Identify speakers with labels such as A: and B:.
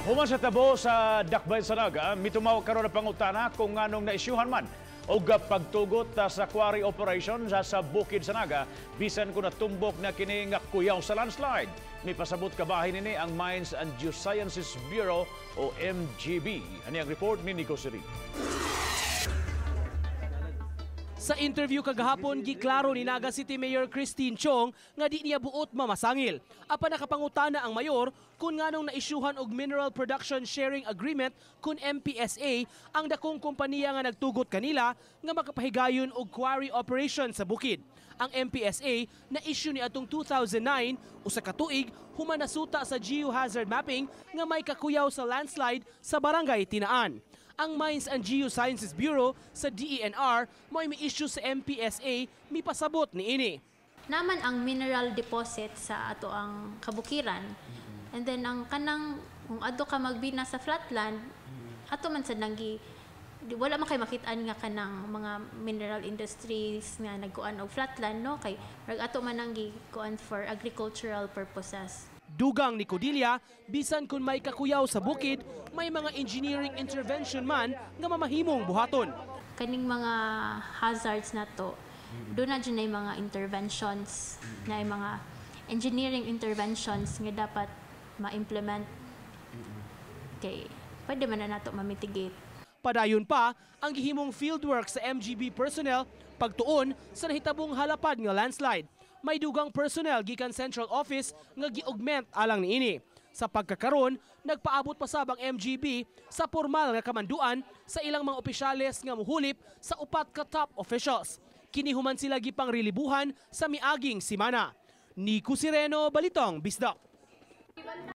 A: Human sa tabo sa dakbay sa Naga, mitumaw karon na pangutana kung nganong naisyuhan man o pagtugot sa quarry operation sa bukid sa Naga bisan kung natumbok na kini nga kuyaw sa landslide. May pasabot kabahin nini ang Mines and Geosciences Bureau o MGB. Ani ang report ni Nico Siri.
B: Sa interview kagahapon, giklaro ni Naga City Mayor Christine Chong nga di niya buot mamasangil. Apa nakapangutana ang mayor kung nganong naisyuhan og Mineral Production Sharing Agreement kun MPSA ang dakong kompanya nga nagtugot kanila nga makapahigayon og quarry operation sa bukid. Ang MPSA na issue ni atong 2009 usa ka tuig human nasuta sa geohazard mapping nga may kakuyaw sa landslide sa barangay Tinaan. Ang Mines and Geosciences Bureau sa DENR may issue sa MPSA pasabot ni ini.
C: Naman ang mineral deposit sa ato ang kabukiran. And then ang kanang kung ato ka magbina sa flatland, ato man sad nanggi wala man kay makitaan nga kanang mga mineral industries nga nagkuan og flatland no kay ato man nanggi kuan for agricultural purposes.
B: Dugang ni Cordelia, bisan kung may kakuyaw sa bukid, may mga engineering intervention man nga mamahimong buhaton.
C: Kaning mga hazards na to, doon na dyan ay mga interventions, na ay mga engineering interventions nga dapat ma-implement. Okay, pwede man na nato ma-mitigate.
B: Padayon pa, ang gihimong fieldwork sa MGB personnel pagtuon sa nahitabong halapad nga landslide. May dugang personnel gikan Central Office nga gi-augment alang niini. Sa pagkakaron, nagpaabot pa sab ang MGB sa formal nga kamanduan sa ilang mga opisyales nga muhulip sa upat ka top officials. Kinihuman sila gipang relibuhan sa miaging simana. Nico Sireno, Balitang Bisdak.